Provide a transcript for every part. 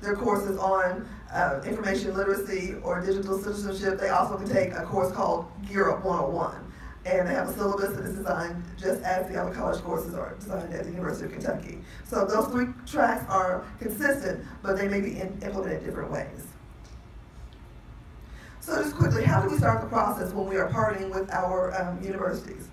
their courses on information literacy or digital citizenship. They also can take a course called Gear Up 101. And they have a syllabus that is designed just as the other college courses are designed at the University of Kentucky. So those 3 tracks are consistent, but they may be implemented different ways. So just quickly, how do we start the process when we are partnering with our universities?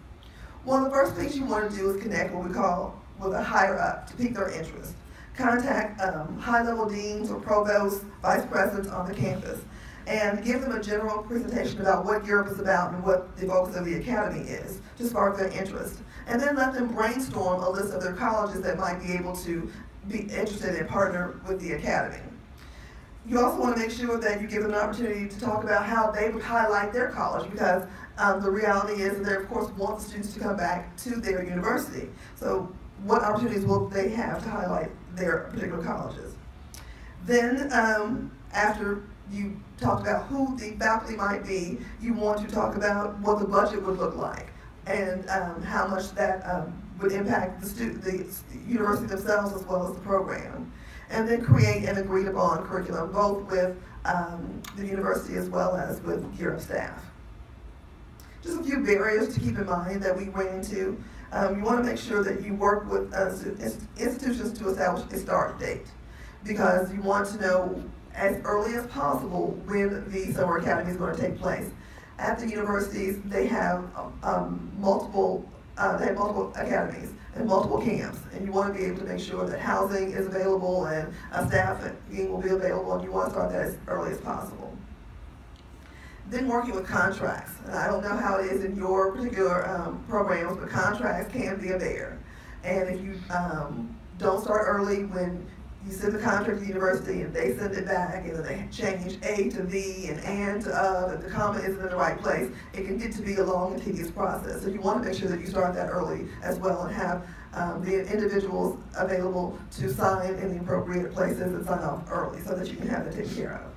One of the first things you want to do is connect what we call with a higher up to pique their interest. Contact high-level deans or provosts, vice presidents on the campus, and give them a general presentation about what Gear Up is about and what the focus of the academy is to spark their interest. And then let them brainstorm a list of their colleges that might be able to be interested in partner with the academy. You also want to make sure that you give them an opportunity to talk about how they would highlight their college, because the reality is that they, of course, want the students to come back to their university. So what opportunities will they have to highlight their particular colleges? Then after you talked about who the faculty might be, you want to talk about what the budget would look like and how much that would impact the university themselves as well as the program. And then create an agreed upon curriculum, both with the university as well as with Gear Up staff. Just a few barriers to keep in mind that we ran into. You want to make sure that you work with institutions to establish a start date, because you want to know as early as possible when the summer academy is going to take place. At the universities, they have multiple academies and multiple camps, and you want to be able to make sure that housing is available and staffing will be available, and you want to start that as early as possible. Then working with contracts. And I don't know how it is in your particular programs, but contracts can be a bear. And if you don't start early, when you send the contract to the university and they send it back and then they change A to V and to of, and the comma isn't in the right place, it can get to be a long and tedious process. So you want to make sure that you start that early as well and have the individuals available to sign in the appropriate places and sign off early so that you can have that taken care of.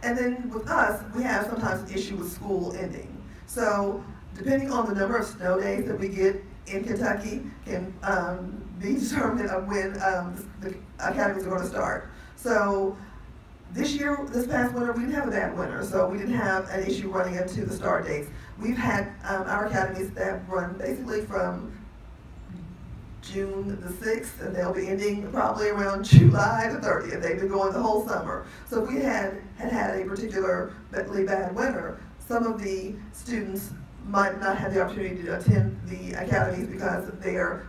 And then with us, we have sometimes an issue with school ending. So depending on the number of snow days that we get in Kentucky can be determined of when the academies are going to start. So this past winter, we didn't have a bad winter, so we didn't have an issue running into the start dates. We've had our academies that run basically from June the 6th, and they'll be ending probably around July the 30th. They've been going the whole summer. So if we had a particularly bad winter, some of the students might not have the opportunity to attend the academies because their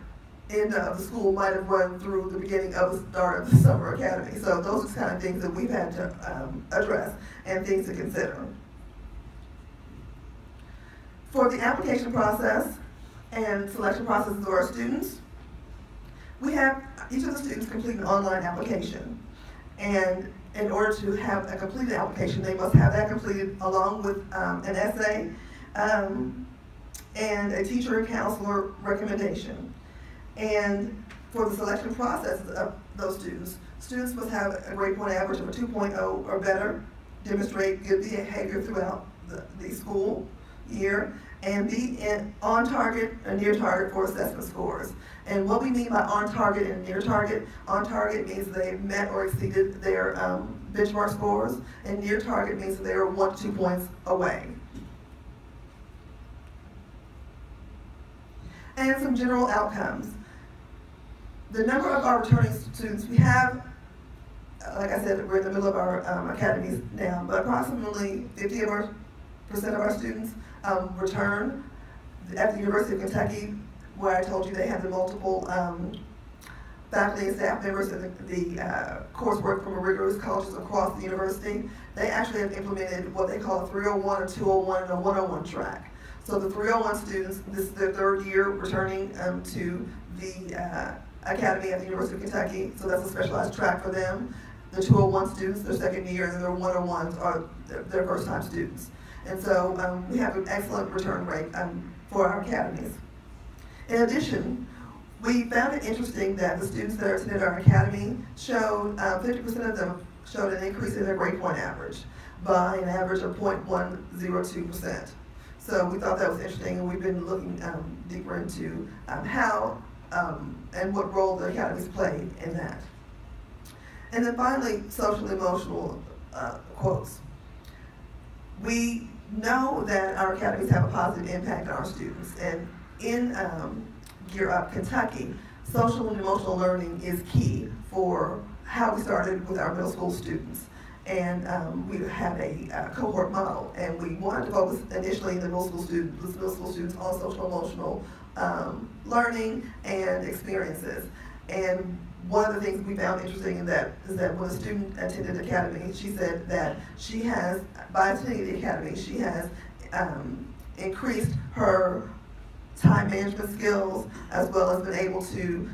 end of the school might have run through the beginning of the start of the summer academy. So those are the kind of things that we've had to address and things to consider. For the application process and selection processes of our students, we have each of the students complete an online application. And in order to have a completed application, they must have that completed along with an essay and a teacher and counselor recommendation. And for the selection process of those students must have a grade point average of a 2.0 or better, demonstrate good behavior throughout the school year, and be on target and near target for assessment scores. And what we mean by on target and near target means they've met or exceeded their benchmark scores, and near target means that they are 1 to 2 points away. And some general outcomes. The number of our returning students, we have, like I said, we're in the middle of our academies now, but approximately 50% of our students return. At the University of Kentucky, where I told you they have the multiple faculty and staff members and the coursework from rigorous colleges across the university, they actually have implemented what they call a 301, a 201, and a 101 track. So the 301 students, this is their 3rd year returning to the academy at the University of Kentucky, so that's a specialized track for them. The 201 students, their 2nd year, and their 101s are their first-time students. And so we have an excellent return rate for our academies. In addition, we found it interesting that the students that attended our academy showed, 50% of them showed an increase in their grade point average by an average of 0.102%. So we thought that was interesting, and we've been looking deeper into how and what role the academies played in that. And then finally, social emotional quotes. We know that our academies have a positive impact on our students, and in Gear Up Kentucky, social and emotional learning is key for how we started with our middle school students. And we had a cohort model, and we wanted to focus initially in the middle school students on social emotional learning and experiences. And one of the things we found interesting in that is that when a student attended the academy, she said that she has, by attending the academy, she has increased her time management skills, as well as been able to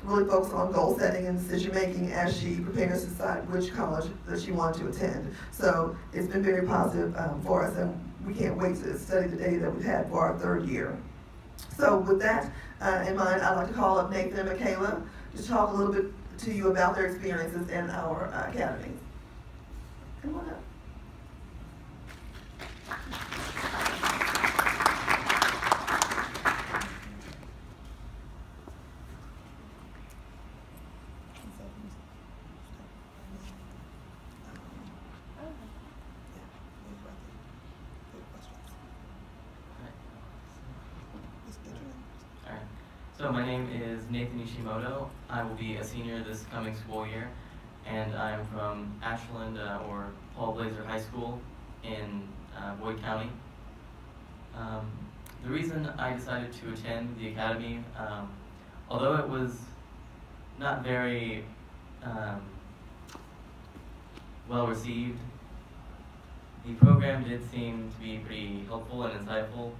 really focus on goal setting and decision making as she prepares to decide which college that she wanted to attend. So it's been very positive for us, and we can't wait to study the data that we've had for our third year. So with that in mind, I'd like to call up Nathan and McKayla to talk a little bit to you about their experiences in our academies. Come on up. So my name is Nathan Ishimoto. I will be a senior this coming school year, and I'm from Ashland or Paul Blazer High School in Boyd County. The reason I decided to attend the academy, although it was not very well received, the program did seem to be pretty helpful and insightful.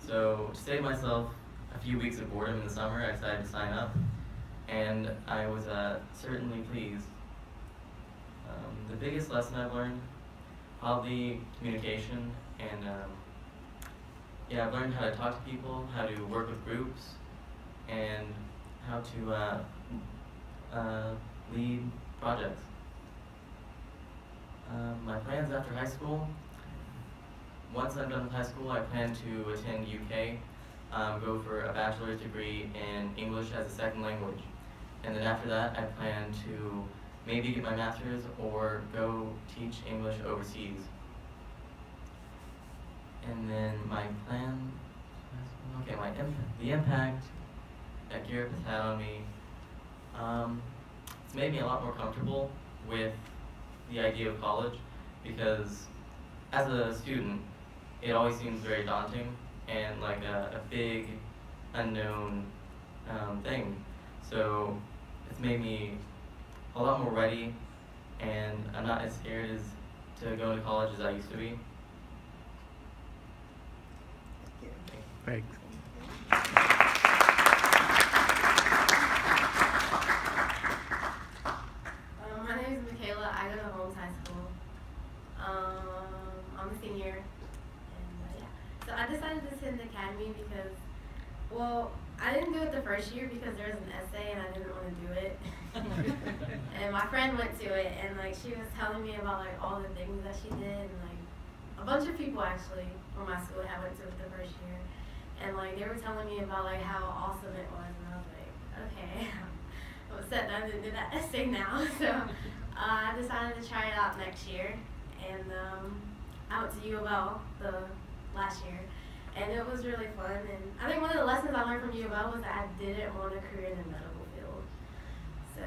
So to save myself a few weeks of boredom in the summer, I decided to sign up, and I was certainly pleased. The biggest lesson I've learned, probably communication, and yeah, I've learned how to talk to people, how to work with groups, and how to lead projects. My plans after high school, once I'm done with high school, I plan to attend UK. Go for a bachelor's degree in English as a second language. And then after that, I plan to maybe get my master's or go teach English overseas. And then my plan, okay, the impact that Garrett has had on me, it's made me a lot more comfortable with the idea of college, because as a student, it always seems very daunting and like a big unknown thing. So it's made me a lot more ready, and I'm not as scared as to go to college as I used to be. Thanks. My name is McKayla. I go to Holmes High School. I'm a senior, and yeah. So I decided to attend the academy because, well, I didn't do it the first year because there was an essay and I didn't want to do it. And my friend went to it, and like she was telling me about like all the things that she did, and like a bunch of people actually from my school had went to it the first year, and like they were telling me about like how awesome it was, and I was like, okay, I'm upset that I didn't do that essay now. So I decided to try it out next year, and I went to U of L the last year, and it was really fun. And I think one of the lessons I learned from U of L was that I didn't want a career in the medical field. So,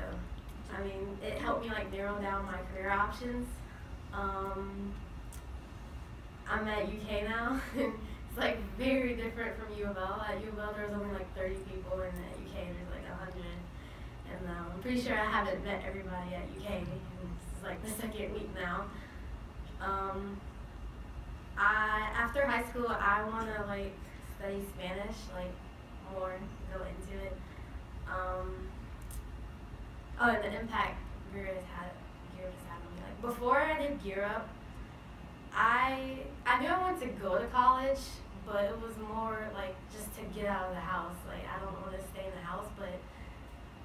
I mean, it helped me like narrow down my career options. I'm at UK now. It's like very different from U of L. At U of L, there's only like 30 people, and at UK, there's like 100. And I'm pretty sure I haven't met everybody at UK. This is like the second week now. After high school, I want to like study Spanish, like more, go into it. And the impact Gear has had on me. Like before I did Gear Up, I knew I wanted to go to college, but it was more like just to get out of the house. Like I don't want to stay in the house, but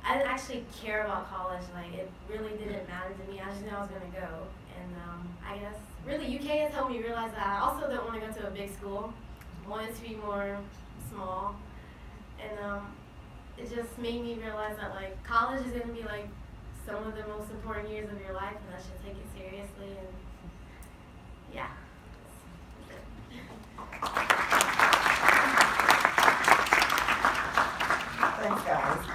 I didn't actually care about college. Like it really didn't matter to me. I just knew I was gonna go, and I guess really UK has helped me realize that I also don't want to go to a big school. I want it to be more small, and it just made me realize that like college is gonna be like some of the most important years of your life, and I should take it seriously. And yeah. Thanks, guys.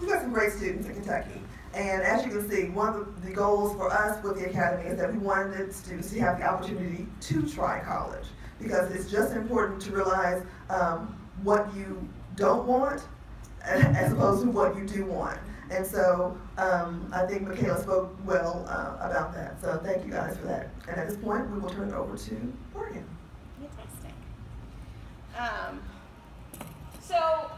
We've got some great students in Kentucky. And as you can see, one of the goals for us with the Academy is that we wanted students to have the opportunity to try college, because it's just important to realize what you don't want as opposed to what you do want. And so I think McKayla spoke well about that. So thank you guys for that. And at this point, we will turn it over to Morgan. Fantastic. So